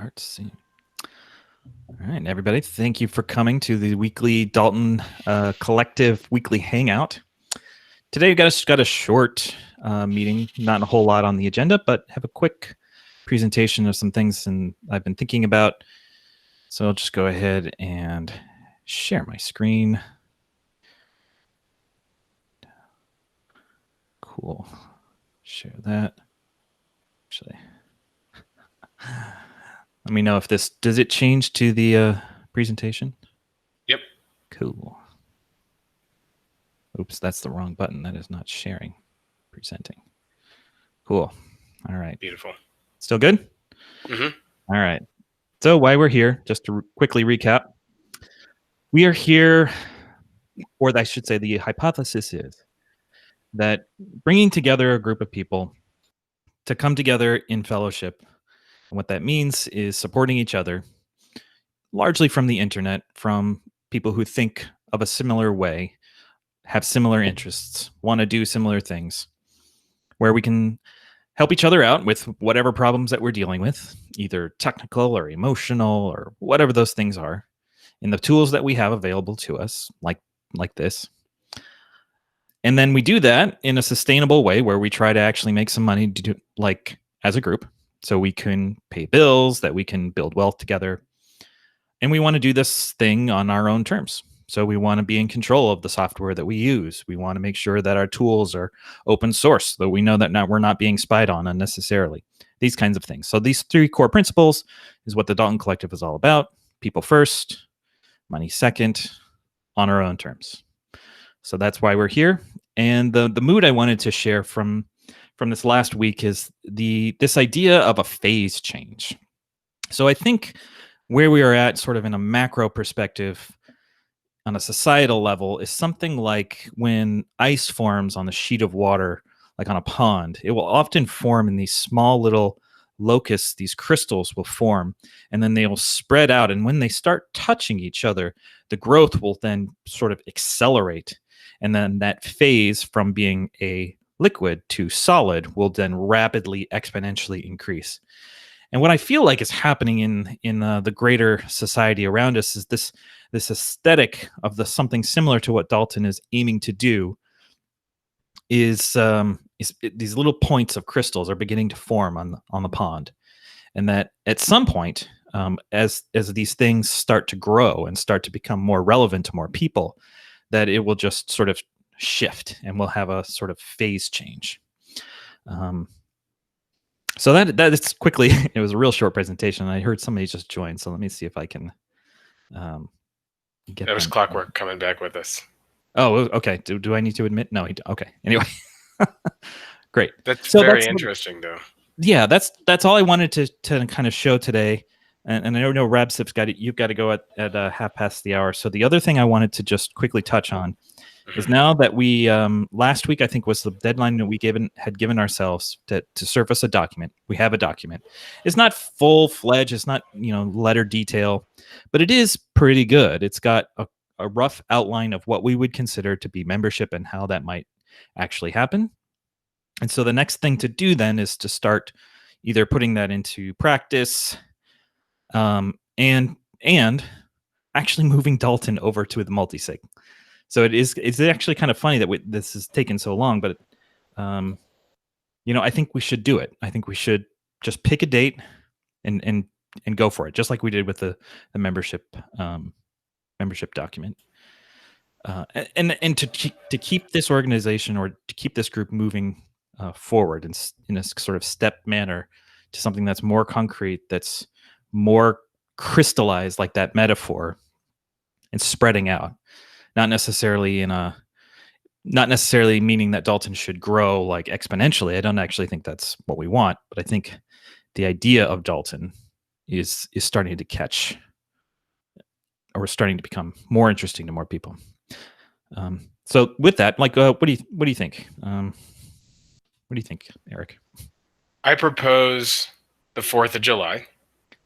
start soon. All right, everybody. Thank you for coming to the weekly Dalten Collective Weekly Hangout. Today we got a short meeting, not a whole lot on the agenda, but have a quick presentation of some things I've been thinking about. So I'll just go ahead and share my screen. Cool. Share that. Actually, let me know if does it change to the presentation? Yep. Cool. Oops, that's the wrong button. That is not sharing, presenting. Cool. All right. Beautiful. Still good? Mm-hmm. All right. So why we're here, just to quickly recap, we are here, or I should say the hypothesis is that bringing together a group of people to come together in fellowship, and what that means is supporting each other, largely from the internet, from people who think of a similar way, have similar interests, want to do similar things, where we can help each other out with whatever problems that we're dealing with, either technical or emotional or whatever those things are, in the tools that we have available to us, like this. And then we do that in a sustainable way where we try to actually make some money to do, like as a group, so we can pay bills, that we can build wealth together. And we want to do this thing on our own terms. So we want to be in control of the software that we use. We want to make sure that our tools are open source, so we know that we're not being spied on unnecessarily. These kinds of things. So these three core principles is what the Dalten Collective is all about. People first, money second, on our own terms. So that's why we're here. And the mood I wanted to share from this last week is this idea of a phase change. So I think where we are at, sort of in a macro perspective, on a societal level, is something like when ice forms on a sheet of water, like on a pond. It will often form in these small little locusts. These crystals will form, and then they will spread out. And when they start touching each other, the growth will then sort of accelerate. And then that phase from being a liquid to solid will then rapidly, exponentially increase. And what I feel like is happening in the greater society around us is this aesthetic of something similar to what Dalten is aiming to do. Is these little points of crystals are beginning to form on the pond, and that at some point, as these things start to grow and start to become more relevant to more people, that it will just sort of shift and we'll have a sort of phase change. So that is quickly. It was a real short presentation. I heard somebody just joined, so let me see if I can get. That was Clockwork coming back with us. Oh, okay. Do I need to admit? No. Okay. Anyway, great. That's very interesting, though. Yeah, that's all I wanted to kind of show today. And I know Rabsip's you've got to go at 1:30. So the other thing I wanted to just quickly touch on is now that we last week, I think, was the deadline that we had given ourselves to surface a document. We have a document. It's not full-fledged. It's not letter detail, but it is pretty good. It's got a rough outline of what we would consider to be membership and how that might actually happen. And so the next thing to do then is to start either putting that into practice, and actually moving Dalten over to the multisig. So it's actually kind of funny that this has taken so long, but I think we should do it. I think we should just pick a date and go for it, just like we did with the membership document. And to keep this organization, or to keep this group moving forward in a sort of step manner to something that's more concrete, that's more crystallized, like that metaphor, and spreading out. Not necessarily meaning that Dalten should grow like exponentially. I don't actually think that's what we want, but I think the idea of Dalten is starting to catch, or starting to become more interesting to more people. So with that, what do you think? What do you think, Eric? I propose the 4th of July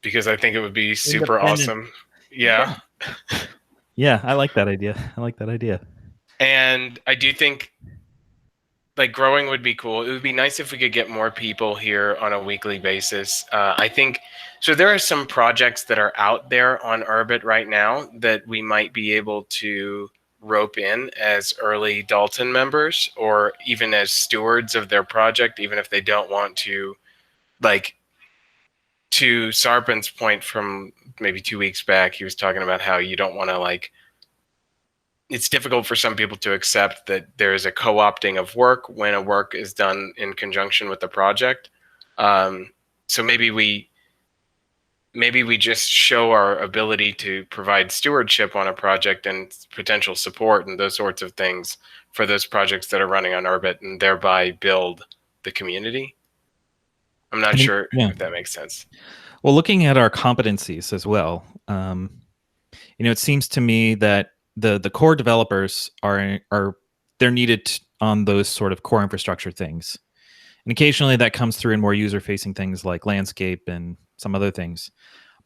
because I think it would be super awesome. Yeah. Yeah, I like that idea. And I do think like growing would be cool. It would be nice if we could get more people here on a weekly basis. I think so. There are some projects that are out there on Urbit right now that we might be able to rope in as early Dalten members or even as stewards of their project, even if they don't want to, like, to Sarpin's point from maybe 2 weeks back, he was talking about how you don't want to, like, it's difficult for some people to accept that there is a co-opting of work when a work is done in conjunction with the project. So maybe we just show our ability to provide stewardship on a project and potential support and those sorts of things for those projects that are running on Urbit, and thereby build the community. I'm not sure if that makes sense. Well, looking at our competencies as well, it seems to me that the core developers are they're needed on those sort of core infrastructure things, and occasionally that comes through in more user-facing things like landscape and some other things.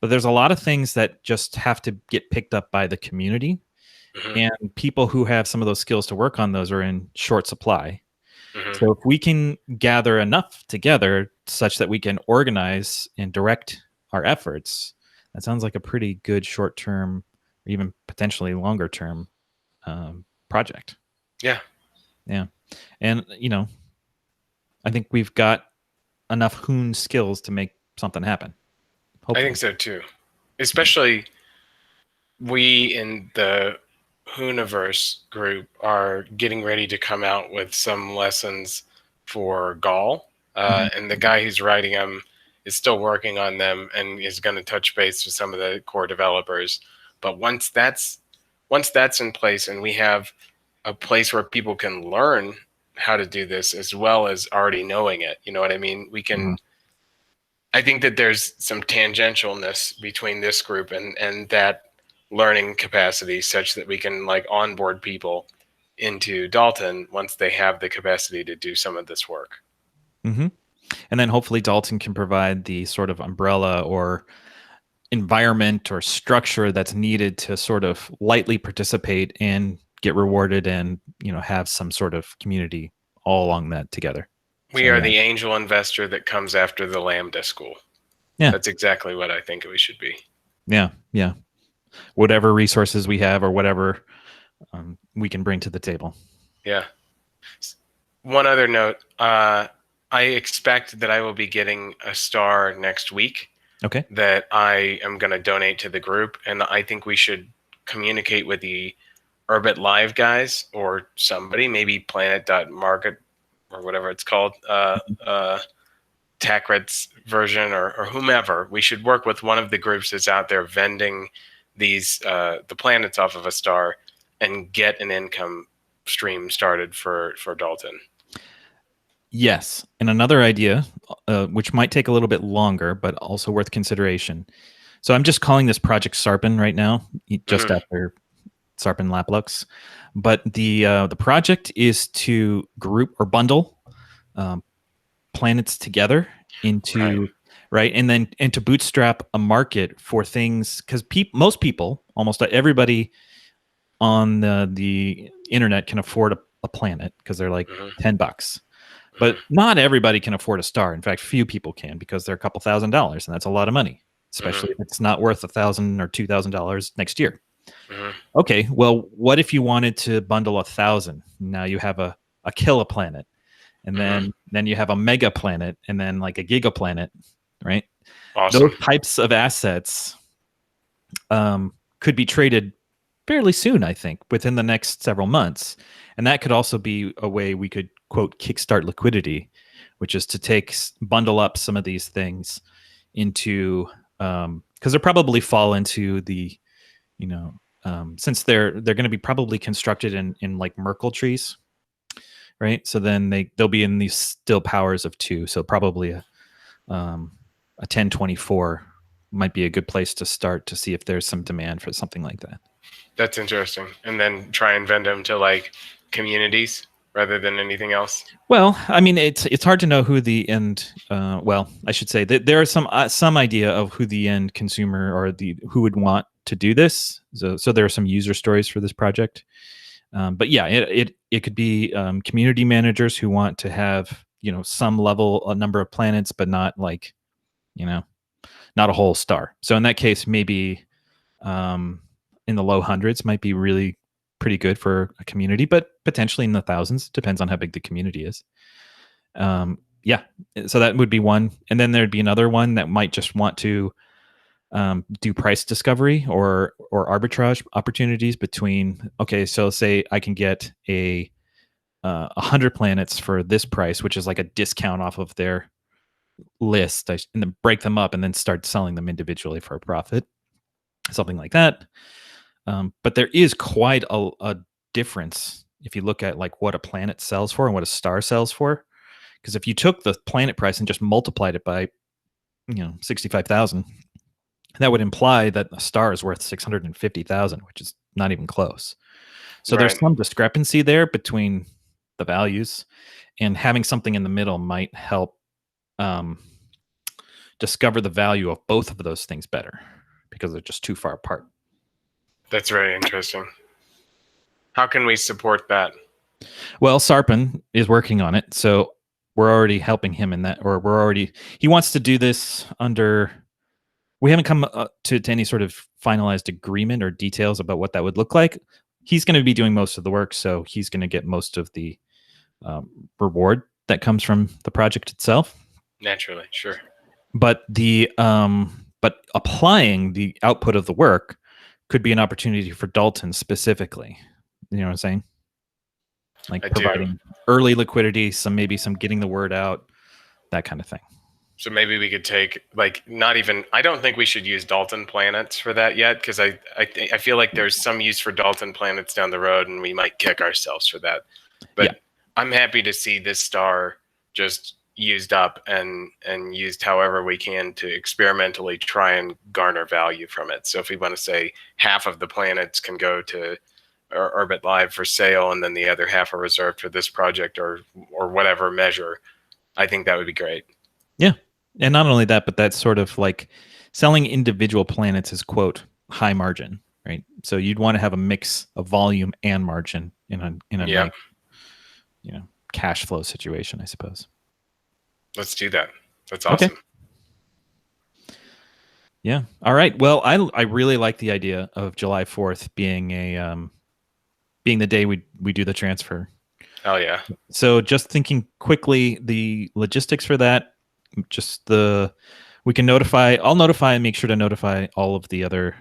But there's a lot of things that just have to get picked up by the community, and people who have some of those skills to work on those are in short supply. So if we can gather enough together such that we can organize and direct our efforts, that sounds like a pretty good short-term, or even potentially longer-term project. Yeah. And I think we've got enough Hoon skills to make something happen. Hopefully. I think so too. Especially we in the Hooniverse group are getting ready to come out with some lessons for Gaul. And the guy who's writing them is still working on them and is going to touch base with some of the core developers. But once that's in place and we have a place where people can learn how to do this as well as already knowing it, you know what I mean? We can. I think that there's some tangentialness between this group and that learning capacity, such that we can, like, onboard people into Dalten once they have the capacity to do some of this work. And then hopefully Dalten can provide the sort of umbrella or environment or structure that's needed to sort of lightly participate and get rewarded and have some sort of community all along that together. We are the angel investor that comes after the Lambda school. Yeah, that's exactly what I think we should be. Yeah. Whatever resources we have or whatever we can bring to the table. Yeah. One other note, I expect that I will be getting a star next week. Okay. That I am going to donate to the group, and I think we should communicate with the Urbit Live guys or somebody, maybe Planet.market or whatever it's called, TACRED's version or whomever. We should work with one of the groups that's out there vending these the planets off of a star and get an income stream started for Dalten. Yes. And another idea, which might take a little bit longer, but also worth consideration. So I'm just calling this Project Sarpin right now, just after Sarpin Laplux. But the project is to group or bundle planets together into and to bootstrap a market for things, because most people, almost everybody on the internet can afford a planet because they're like $10. But not everybody can afford a star. In fact, few people can, because they're a couple $1,000s, and that's a lot of money, especially if it's not worth $1,000 or $2,000 next year. Okay, well, what if you wanted to bundle 1,000? Now you have a kiloplanet, and then you have a mega planet, and then like a gigaplanet, right? Awesome. Those types of assets could be traded fairly soon, I think, within the next several months. And that could also be a way we could, quote, kickstart liquidity, which is to bundle up some of these things into, because they probably fall into the, since they're going to be probably constructed in like Merkle trees, right? So then they'll be in these still powers of 2. So probably a 1024 might be a good place to start to see if there's some demand for something like that. That's interesting. And then try and vend them to like communities rather than anything else. Well, I mean, it's hard to know who the end. Well, I should say that there are some idea of who the end consumer or who would want to do this. So there are some user stories for this project. But yeah, it could be community managers who want to have some level, a number of planets, but not like not a whole star. So in that case, maybe in the low hundreds might be really pretty good for a community, but potentially in the thousands. Depends on how big the community is. Yeah, so that would be one, and then there'd be another one that might just want to do price discovery or arbitrage opportunities between. Okay, so say I can get 100 planets for this price, which is like a discount off of their list, and then break them up and then start selling them individually for a profit, something like that. But there is quite a difference if you look at like what a planet sells for and what a star sells for. Because if you took the planet price and just multiplied it by 65,000, that would imply that a star is worth 650,000, which is not even close. So there's some discrepancy there between the values, and having something in the middle might help discover the value of both of those things better, because they're just too far apart. That's very interesting. How can we support that? Well, Sarpin is working on it, so we're already helping him in that, or he wants to do this under. We haven't come to any sort of finalized agreement or details about what that would look like. He's going to be doing most of the work, so he's going to get most of the reward that comes from the project itself. Naturally, sure. But but applying the output of the work could be an opportunity for Dalten specifically. You know what I'm saying? Like providing early liquidity, maybe some getting the word out, that kind of thing. So maybe we could take I don't think we should use Dalten planets for that yet, because I feel like there's some use for Dalten planets down the road, and we might kick ourselves for that. But yeah. I'm happy to see this star just used up and used however we can to experimentally try and garner value from it. So if we want to say half of the planets can go to Urbit Live for sale, and then the other half are reserved for this project or whatever measure, I think that would be great. Yeah. And not only that, but that's sort of like selling individual planets is, quote, high margin, right? So you'd want to have a mix of volume and margin in a yeah. Nice, cash flow situation, I suppose. Let's do that. That's awesome. Okay. Yeah. All right. Well, I really like the idea of July 4th being being the day we do the transfer. Oh yeah. So just thinking quickly, the logistics for that, we can notify. I'll notify and make sure to notify all of the other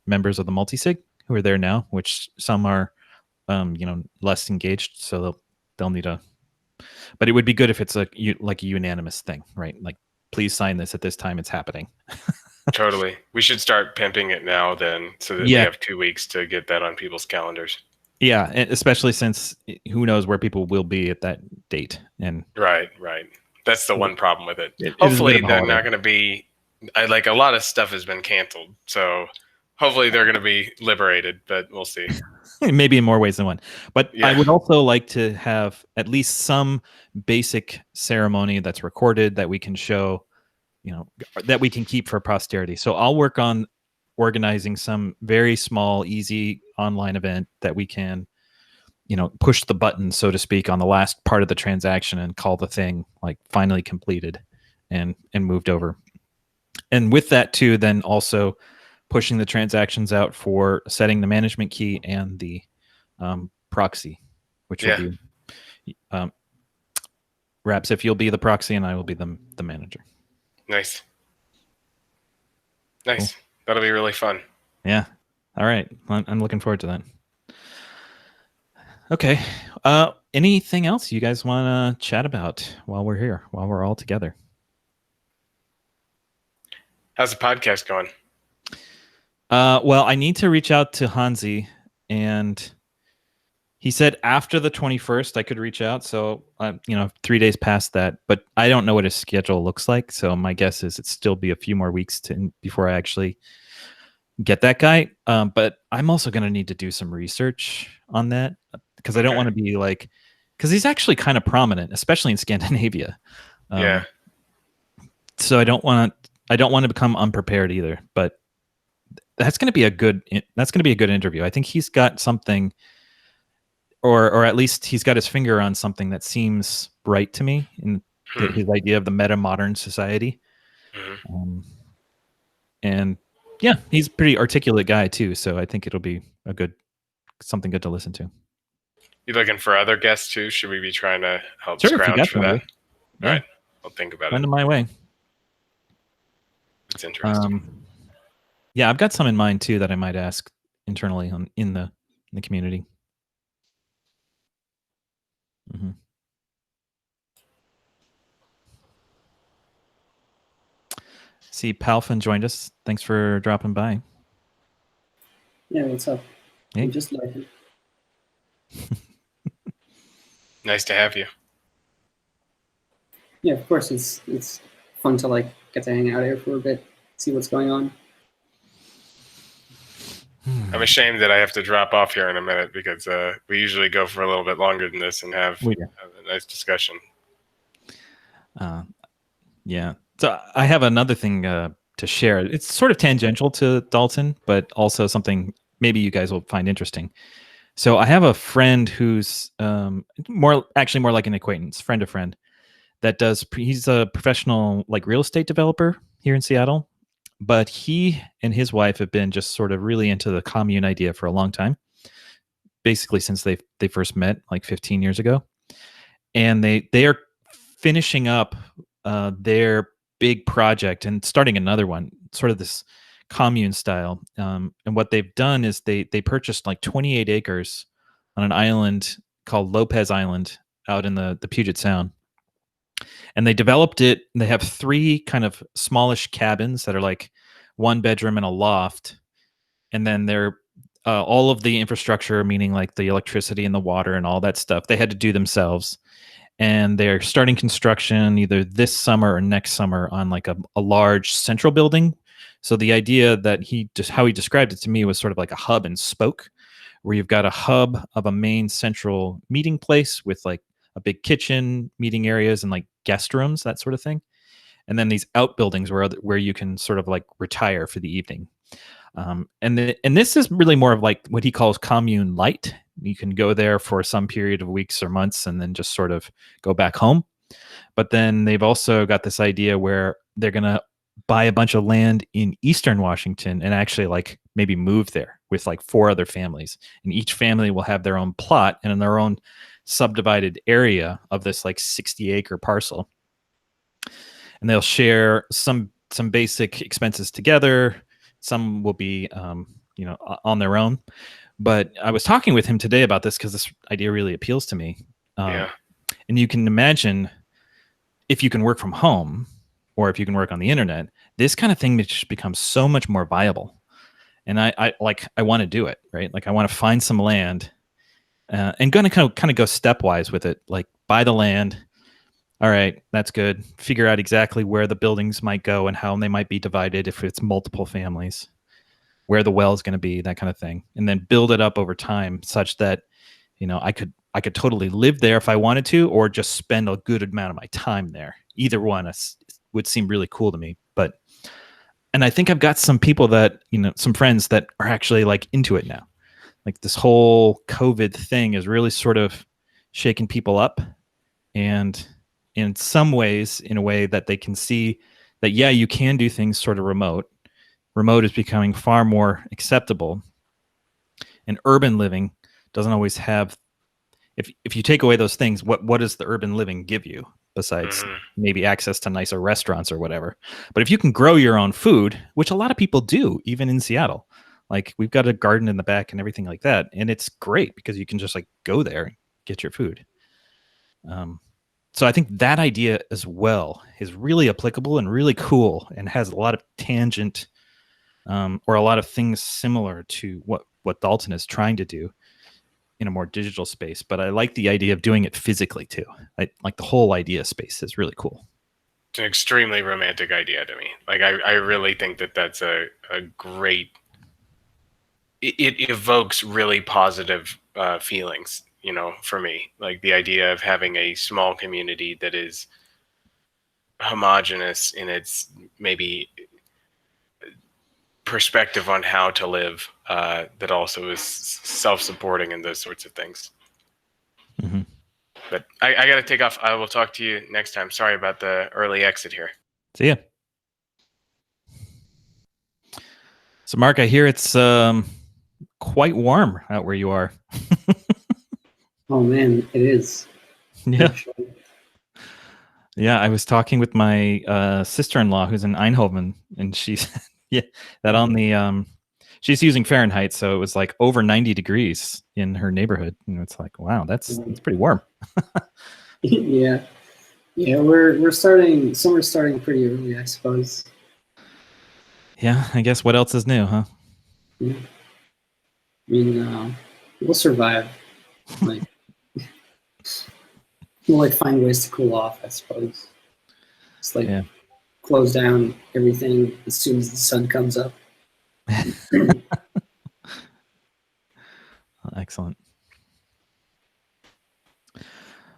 members of the multisig who are there now, which some are, less engaged, so they'll need a. But it would be good if it's like a unanimous thing, right? Like, please sign this at this time. It's happening. Totally. We should start pimping it now, then, so that we have 2 weeks to get that on people's calendars. Yeah, especially since who knows where people will be at that date. And right. That's the one problem with it. Hopefully, they're not going to be like a lot of stuff has been canceled, so hopefully they're going to be liberated. But we'll see. Maybe in more ways than one. But I would also like to have at least some basic ceremony that's recorded that we can show, that we can keep for posterity. So I'll work on organizing some very small, easy online event that we can, push the button, so to speak, on the last part of the transaction and call the thing like finally completed and moved over. And with that too, then also pushing the transactions out for setting the management key and the proxy, which will be Raps, if you'll be the proxy and I will be the manager. Nice. Cool. That'll be really fun. Yeah. All right. I'm looking forward to that. Okay. Anything else you guys want to chat about while we're here, while we're all together? How's the podcast going? Well, I need to reach out to Hansi, and he said after the 21st I could reach out. So, 3 days past that, but I don't know what his schedule looks like. So my guess is it'd still be a few more weeks before I actually get that guy. But I'm also going to need to do some research on that, because I don't want to be like, because he's actually kind of prominent, especially in Scandinavia. Yeah. So I don't want to become unprepared either, but that's going to be a good interview. I think he's got something or at least he's got his finger on something that seems right to me in his idea of the meta modern society. Um, and yeah, he's a pretty articulate guy too, so I think it'll be something good to listen to. You looking for other guests too? Should we be trying to help Sure, if you scrounge got for that? somebody, All yeah, right, I'll think about send it. them my way. It's interesting. Yeah, I've got some in mind too that I might ask internally in the community. Mm-hmm. See, Palfin joined us. Thanks for dropping by. Yeah, what's up? Hey. I'm just like, Nice to have you. yeah, of course, it's fun to like get to hang out here for a bit, see what's going on. I'm ashamed that I have to drop off here in a minute because we usually go for a little bit longer than this and have a nice discussion. Yeah. So I have another thing to share. It's sort of tangential to Dalton, but also something maybe you guys will find interesting. So I have a friend who's more like an acquaintance, friend of friend, that he's a professional like real estate developer here in Seattle, but he and his wife have been just sort of really into the commune idea for a long time, basically since they first met like 15 years ago. And they are finishing up their big project and starting another one, sort of this commune style. And what they've done is they purchased like 28 acres on an island called Lopez Island out in the Puget Sound. And they developed it. They have 3 kind of smallish cabins that are like 1 bedroom and a loft. And then they're all of the infrastructure, meaning like the electricity and the water and all that stuff, they had to do themselves. And they're starting construction either this summer or next summer on like a large central building. So the idea that how he described it to me was sort of like a hub and spoke, where you've got a hub of a main central meeting place with like a big kitchen, meeting areas, and like guest rooms, that sort of thing. And then these outbuildings where you can sort of like retire for the evening. And this is really more of like what he calls commune light. You can go there for some period of weeks or months and then just sort of go back home. But then they've also got this idea where they're going to buy a bunch of land in Eastern Washington and actually like maybe move there with like 4 other families. And each family will have their own plot and in their own subdivided area of this like 60-acre parcel. And they'll share some basic expenses together. Some will be, on their own. But I was talking with him today about this because this idea really appeals to me. Yeah. And you can imagine if you can work from home or if you can work on the internet, this kind of thing just becomes so much more viable. And I want to do it, right? Like I want to find some land and going to kind of go stepwise with it. Like buy the land. All right, that's good. Figure out exactly where the buildings might go and how they might be divided if it's multiple families, where the well is going to be, that kind of thing, and then build it up over time such that I could totally live there if I wanted to, or just spend a good amount of my time there. Either one would seem really cool to me. And I think I've got some people that some friends that are actually like into it now. Like this whole COVID thing is really sort of shaking people up, and in some ways, in a way that they can see that, yeah, you can do things sort of remote. Remote is becoming far more acceptable. And urban living doesn't always have, if you take away those things, what does the urban living give you besides maybe access to nicer restaurants or whatever? But if you can grow your own food, which a lot of people do, even in Seattle, like we've got a garden in the back and everything like that. And it's great because you can just like go there and get your food. So I think that idea as well is really applicable and really cool and has a lot of tangent or a lot of things similar to what Dalton is trying to do in a more digital space. But I like the idea of doing it physically too. I like the whole idea space is really cool. It's an extremely romantic idea to me. Like I really think that that's a great. It evokes really positive feelings. For me, like the idea of having a small community that is homogenous in its maybe perspective on how to live, that also is self-supporting and those sorts of things. But I got to take off. I will talk to you next time. Sorry about the early exit here. See ya. So, Mark, I hear it's quite warm out where you are. Oh man, it is. Yeah. Actually. Yeah, I was talking with my sister-in-law who's in Eindhoven, and she said, yeah, that on the she's using Fahrenheit, so it was like over 90 degrees in her neighborhood. And it's like, wow, that's pretty warm. Yeah. Yeah, we're starting. Summer's starting pretty early, I suppose. Yeah, I guess what else is new, huh? Yeah. I mean, we'll survive. Like, we'll like find ways to cool off, I suppose. Just like Yeah. close down everything as soon as the sun comes up. Excellent.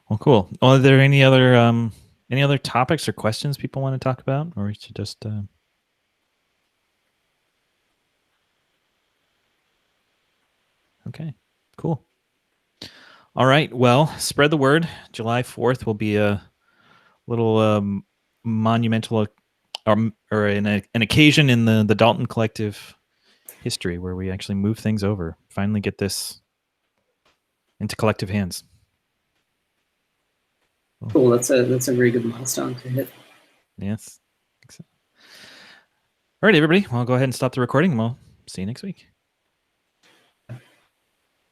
Well, cool. Well, are there any other topics or questions people want to talk about, or we should just okay, cool. All right. Well, spread the word. July 4th will be a little monumental or an occasion in the Dalten Collective history where we actually move things over, finally get this into collective hands. Cool. That's a very good milestone to hit. Yes. I think so. All right, everybody. Well, I'll go ahead and stop the recording, and we'll see you next week.